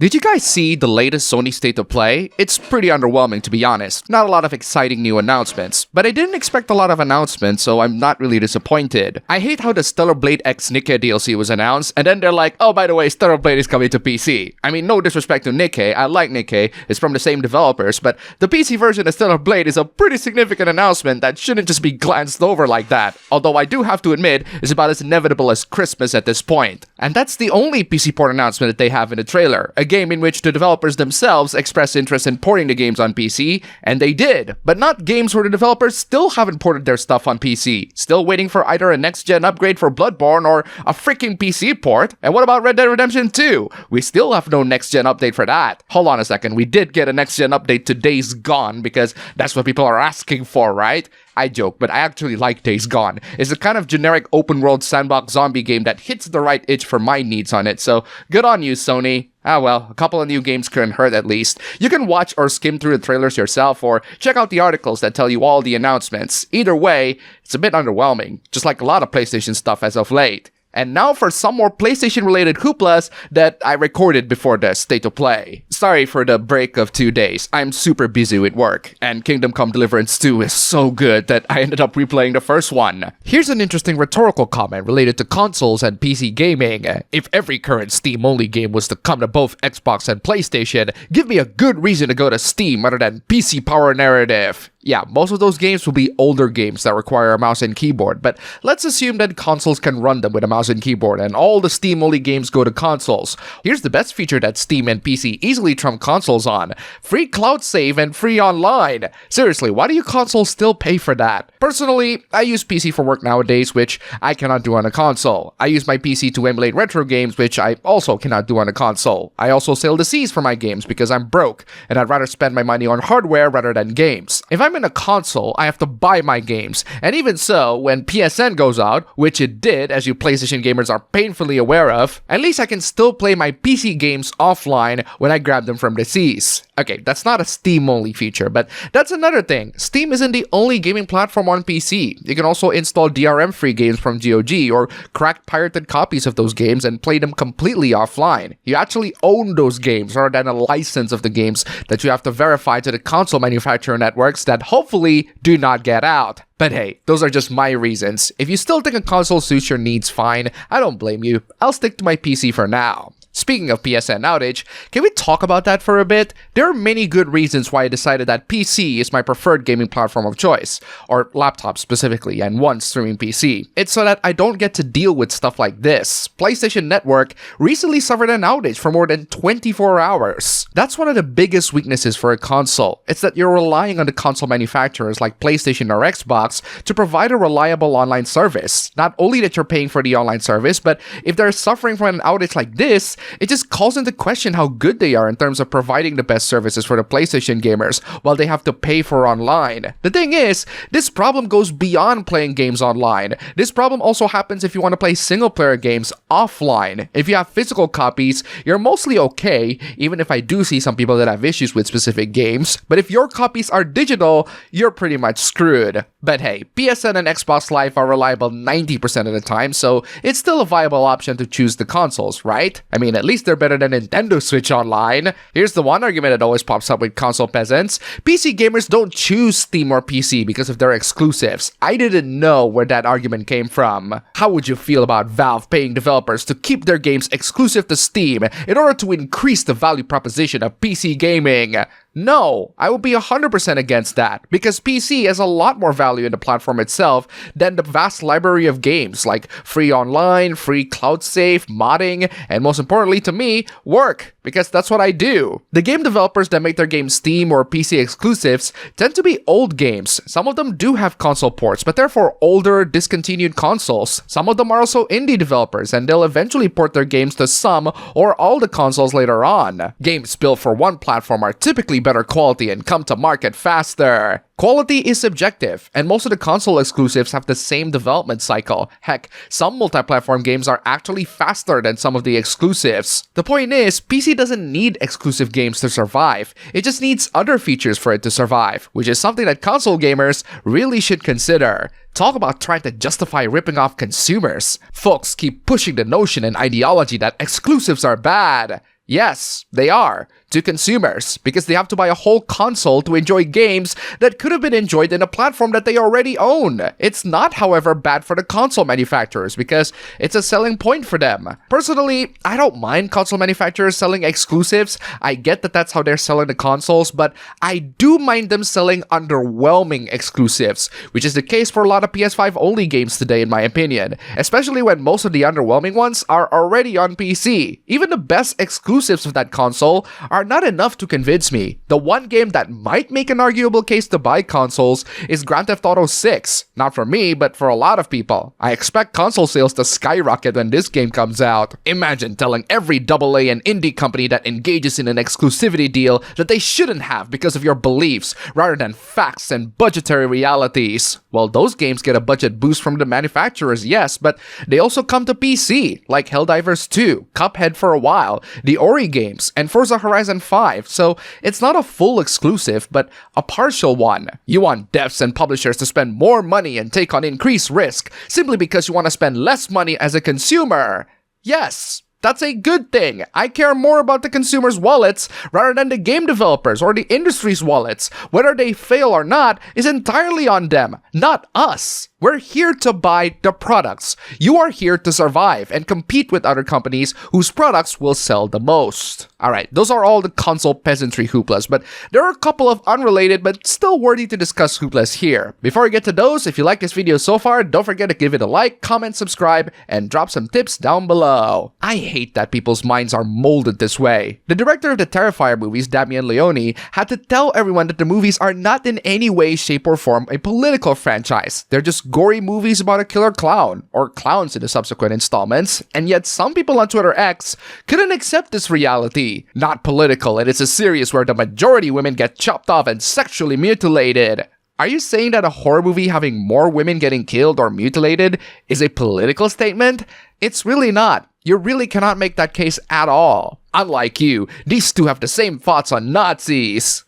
Did you guys see the latest Sony State of Play? It's pretty underwhelming, to be honest. Not a lot of exciting new announcements, but I didn't expect a lot of announcements, so I'm not really disappointed. I hate how the Stellar Blade X Nikke DLC was announced, and then they're like, oh, by the way, Stellar Blade is coming to PC. I mean, no disrespect to Nikke, I like Nikke, it's from the same developers, but the PC version of Stellar Blade is a pretty significant announcement that shouldn't just be glanced over like that. Although I do have to admit, it's about as inevitable as Christmas at this point. And that's the only PC port announcement that they have in the trailer. A game in which the developers themselves expressed interest in porting the games on PC, and they did, but not games where the developers still haven't ported their stuff on PC, still waiting for either a next-gen upgrade for Bloodborne or a freaking PC port. And what about Red Dead Redemption 2? We still have no next-gen update for that. Hold on a second, we did get a next-gen update to Days Gone, because that's what people are asking for, right? I joke, but I actually like Days Gone. It's a kind of generic open-world sandbox zombie game that hits the right itch for my needs on it, so good on you, Sony. Ah well, a couple of new games couldn't hurt at least. You can watch or skim through the trailers yourself, or check out the articles that tell you all the announcements. Either way, it's a bit underwhelming, just like a lot of PlayStation stuff as of late. And now for some more PlayStation-related hooplas that I recorded before the State of Play. Sorry for the break of 2 days, I'm super busy with work, and Kingdom Come Deliverance 2 is so good that I ended up replaying the first one. Here's an interesting rhetorical comment related to consoles and PC gaming. If every current Steam-only game was to come to both Xbox and PlayStation, give me a good reason to go to Steam other than PC Power Narrative. Yeah, most of those games will be older games that require a mouse and keyboard, but let's assume that consoles can run them with a mouse and keyboard, and all the Steam-only games go to consoles. Here's the best feature that Steam and PC easily trump consoles on: free cloud save and free online. Seriously, why do you consoles still pay for that? Personally, I use PC for work nowadays, which I cannot do on a console. I use my PC to emulate retro games, which I also cannot do on a console. I also sail the seas for my games because I'm broke, and I'd rather spend my money on hardware rather than games. If I'm in a console, I have to buy my games, and even so, when PSN goes out, which it did, as you PlayStation gamers are painfully aware of, at least I can still play my PC games offline when I grab them from the seas. Okay, that's not a Steam-only feature, but that's another thing. Steam isn't the only gaming platform on PC. You can also install DRM-free games from GOG, or crack pirated copies of those games and play them completely offline. You actually own those games, rather than a license of the games that you have to verify to the console manufacturer networks that hopefully do not get out. But hey, those are just my reasons. If you still think a console suits your needs fine, I don't blame you. I'll stick to my PC for now. Speaking of PSN Outage, can we talk about that for a bit? There are many good reasons why I decided that PC is my preferred gaming platform of choice, or laptop specifically, and one streaming PC. It's so that I don't get to deal with stuff like this. PlayStation Network recently suffered an outage for more than 24 hours. That's one of the biggest weaknesses for a console. It's that you're relying on the console manufacturers like PlayStation or Xbox to provide a reliable online service. Not only that you're paying for the online service, but if they're suffering from an outage like this, it just calls into question how good they are in terms of providing the best services for the PlayStation gamers while they have to pay for online. The thing is, this problem goes beyond playing games online. This problem also happens if you want to play single-player games offline. If you have physical copies, you're mostly okay, even if I do see some people that have issues with specific games. But if your copies are digital, you're pretty much screwed. But hey, PSN and Xbox Live are reliable 90% of the time, so it's still a viable option to choose the consoles, right? I mean, at least they're better than Nintendo Switch Online. Here's the one argument that always pops up with console peasants. PC gamers don't choose Steam or PC because of their exclusives. I didn't know where that argument came from. How would you feel about Valve paying developers to keep their games exclusive to Steam in order to increase the value proposition of PC gaming? No, I would be 100% against that, because PC has a lot more value in the platform itself than the vast library of games like free online, free cloud save, modding, and most importantly to me, work, because that's what I do. The game developers that make their games Steam or PC exclusives tend to be old games. Some of them do have console ports, but they're for older, discontinued consoles. Some of them are also indie developers, and they'll eventually port their games to some or all the consoles later on. Games built for one platform are typically better quality and come to market faster. Quality is subjective, and most of the console exclusives have the same development cycle. Heck, some multi-platform games are actually faster than some of the exclusives. The point is, PC doesn't need exclusive games to survive. It just needs other features for it to survive, which is something that console gamers really should consider. Talk about trying to justify ripping off consumers. Folks keep pushing the notion and ideology that exclusives are bad. Yes, they are. To consumers, because they have to buy a whole console to enjoy games that could have been enjoyed in a platform that they already own. It's not, however, bad for the console manufacturers because it's a selling point for them. Personally, I don't mind console manufacturers selling exclusives. I get that that's how they're selling the consoles, but I do mind them selling underwhelming exclusives, which is the case for a lot of PS5 only games today in my opinion, especially when most of the underwhelming ones are already on PC. Even the best exclusives of that console are not enough to convince me. The one game that might make an arguable case to buy consoles is Grand Theft Auto 6. Not for me, but for a lot of people. I expect console sales to skyrocket when this game comes out. Imagine telling every AA and indie company that engages in an exclusivity deal that they shouldn't have because of your beliefs, rather than facts and budgetary realities. Well, those games get a budget boost from the manufacturers, yes, but they also come to PC, like Helldivers 2, Cuphead for a while, the Ori games, and Forza Horizon 5, so it's not a full exclusive, but a partial one. You want devs and publishers to spend more money and take on increased risk, simply because you want to spend less money as a consumer. Yes, that's a good thing. I care more about the consumer's wallets rather than the game developers or the industry's wallets. Whether they fail or not is entirely on them, not us. We're here to buy the products. You are here to survive and compete with other companies whose products will sell the most. Alright, those are all the console peasantry hooplas, but there are a couple of unrelated but still worthy to discuss hooplas here. Before we get to those, if you like this video so far, don't forget to give it a like, comment, subscribe, and drop some tips down below. I hate that people's minds are molded this way. The director of the Terrifier movies, Damien Leone, had to tell everyone that the movies are not in any way, shape, or form a political franchise. They're just gory movies about a killer clown, or clowns in the subsequent installments, and yet some people on Twitter X couldn't accept this reality. Not political, it is a series where the majority women get chopped off and sexually mutilated. Are you saying that a horror movie having more women getting killed or mutilated is a political statement? It's really not. You really cannot make that case at all. Unlike you, these two have the same thoughts on Nazis.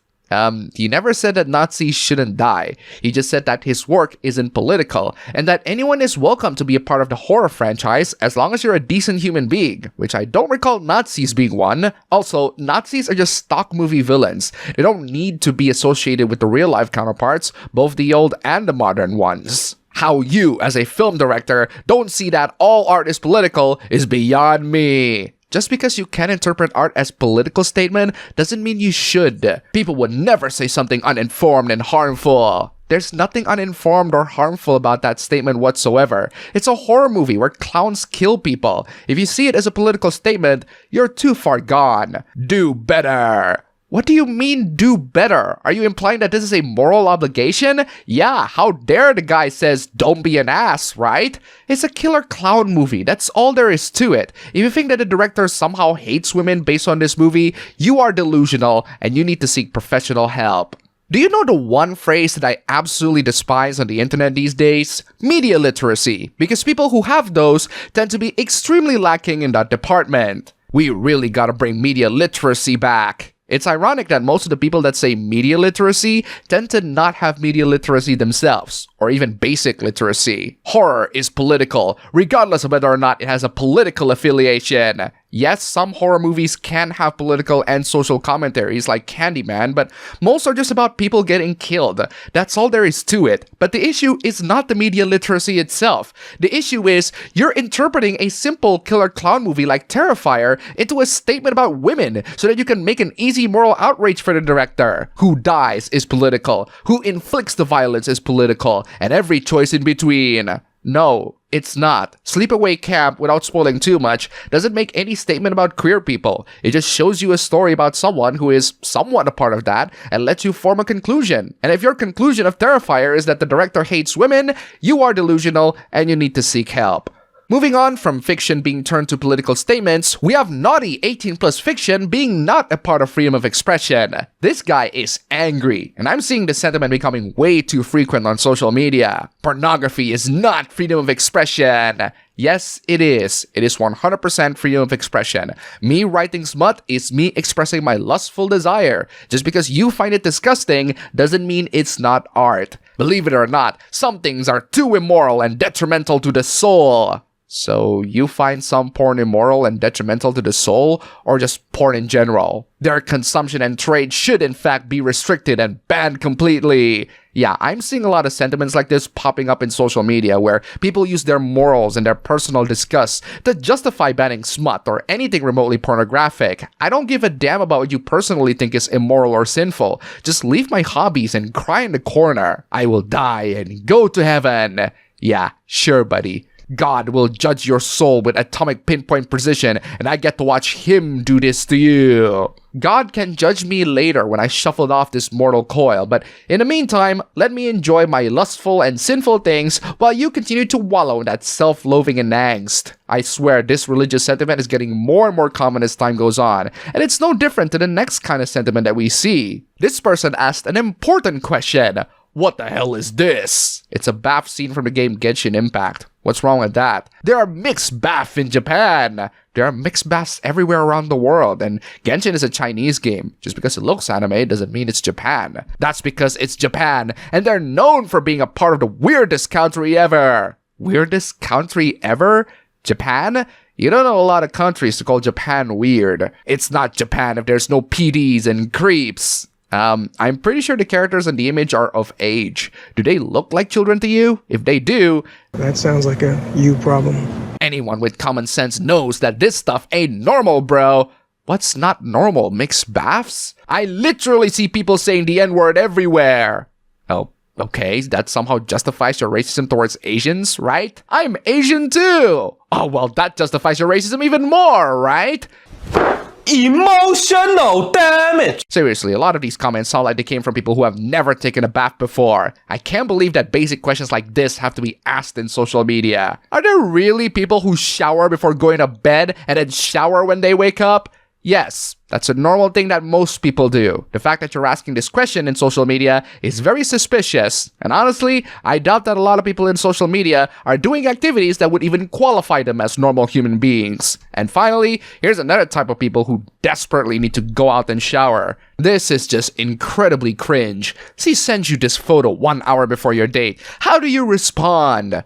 He never said that Nazis shouldn't die. He just said that his work isn't political, and that anyone is welcome to be a part of the horror franchise as long as you're a decent human being, which I don't recall Nazis being one. Also, Nazis are just stock movie villains. They don't need to be associated with the real-life counterparts, both the old and the modern ones. How you, as a film director, don't see that all art is political is beyond me. Just because you can interpret art as political statement doesn't mean you should. People would never say something uninformed and harmful. There's nothing uninformed or harmful about that statement whatsoever. It's a horror movie where clowns kill people. If you see it as a political statement, you're too far gone. Do better. What do you mean, do better? Are you implying that this is a moral obligation? Yeah, how dare the guy says, don't be an ass, right? It's a killer clown movie, that's all there is to it. If you think that the director somehow hates women based on this movie, you are delusional and you need to seek professional help. Do you know the one phrase that I absolutely despise on the internet these days? Media literacy, because people who have those tend to be extremely lacking in that department. We really gotta bring media literacy back. It's ironic that most of the people that say media literacy tend to not have media literacy themselves, or even basic literacy. Horror is political, regardless of whether or not it has a political affiliation. Yes, some horror movies can have political and social commentaries like Candyman, but most are just about people getting killed. That's all there is to it. But the issue is not the media literacy itself. The issue is you're interpreting a simple killer clown movie like Terrifier into a statement about women so that you can make an easy moral outrage for the director. Who dies is political. Who inflicts the violence is political. And every choice in between. No, it's not. Sleepaway Camp, without spoiling too much, doesn't make any statement about queer people. It just shows you a story about someone who is somewhat a part of that and lets you form a conclusion. And if your conclusion of Terrifier is that the director hates women, you are delusional and you need to seek help. Moving on from fiction being turned to political statements, we have naughty 18+ fiction being not a part of freedom of expression. This guy is angry, and I'm seeing the sentiment becoming way too frequent on social media. Pornography is not freedom of expression. Yes, it is. It is 100% freedom of expression. Me writing smut is me expressing my lustful desire. Just because you find it disgusting doesn't mean it's not art. Believe it or not, some things are too immoral and detrimental to the soul. So you find some porn immoral and detrimental to the soul, or just porn in general? Their consumption and trade should in fact be restricted and banned completely. Yeah, I'm seeing a lot of sentiments like this popping up in social media where people use their morals and their personal disgust to justify banning smut or anything remotely pornographic. I don't give a damn about what you personally think is immoral or sinful. Just leave my hobbies and cry in the corner. I will die and go to heaven. Yeah, sure, buddy. God will judge your soul with atomic pinpoint precision, and I get to watch him do this to you. God can judge me later when I shuffled off this mortal coil, but in the meantime, let me enjoy my lustful and sinful things while you continue to wallow in that self-loathing and angst. I swear this religious sentiment is getting more and more common as time goes on, and it's no different to the next kind of sentiment that we see. This person asked an important question. What the hell is this? It's a bath scene from the game Genshin Impact. What's wrong with that? There are mixed baths in Japan. There are mixed baths everywhere around the world, and Genshin is a Chinese game. Just because it looks anime doesn't mean it's Japan. That's because it's Japan, and they're known for being a part of the weirdest country ever. Weirdest country ever? Japan? You don't know a lot of countries to call Japan weird. It's not Japan if there's no PDs and creeps. I'm pretty sure the characters in the image are of age. Do they look like children to you? If they do, that sounds like a you problem. Anyone with common sense knows that this stuff ain't normal, bro. What's not normal? Mixed baths? I literally see people saying the N-word everywhere. Oh, okay, that somehow justifies your racism towards Asians, right? I'm Asian too! Oh, well, that justifies your racism even more, right? Emotional damage! Seriously, a lot of these comments sound like they came from people who have never taken a bath before. I can't believe that basic questions like this have to be asked in social media. Are there really people who shower before going to bed and then shower when they wake up? Yes, that's a normal thing that most people do. The fact that you're asking this question in social media is very suspicious. And honestly, I doubt that a lot of people in social media are doing activities that would even qualify them as normal human beings. And finally, here's another type of people who desperately need to go out and shower. This is just incredibly cringe. She sends you this photo 1 hour before your date. How do you respond?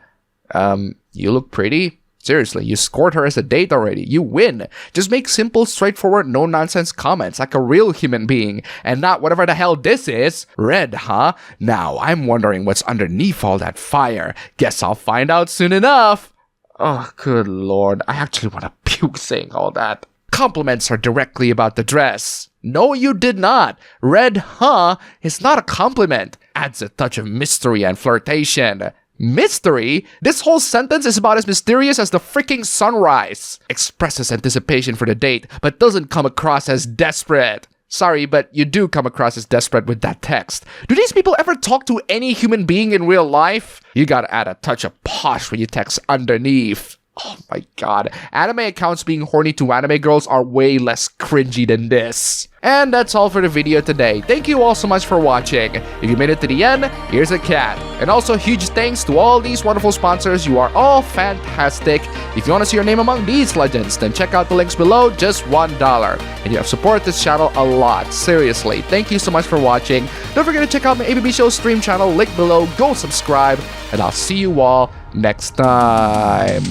You look pretty. Seriously, you scored her as a date already. You win. Just make simple, straightforward, no-nonsense comments like a real human being, and not whatever the hell this is. Red, huh? Now, I'm wondering what's underneath all that fire. Guess I'll find out soon enough. Oh, good lord. I actually want to puke saying all that. Compliments are directly about the dress. No, you did not. Red, huh, is not a compliment. Adds a touch of mystery and flirtation. Mystery? This whole sentence is about as mysterious as the freaking sunrise. Expresses anticipation for the date, but doesn't come across as desperate. Sorry, but you do come across as desperate with that text. Do these people ever talk to any human being in real life? You gotta add a touch of posh when you text underneath. Oh my god. Anime accounts being horny to anime girls are way less cringy than this. And that's all for the video today. Thank you all so much for watching. If you made it to the end, here's a cat. And also huge thanks to all these wonderful sponsors. You are all fantastic. If you want to see your name among these legends, then check out the links below, just $1. And you have supported this channel a lot. Seriously, thank you so much for watching. Don't forget to check out my ABB Show stream channel, link below. Go subscribe, and I'll see you all next time.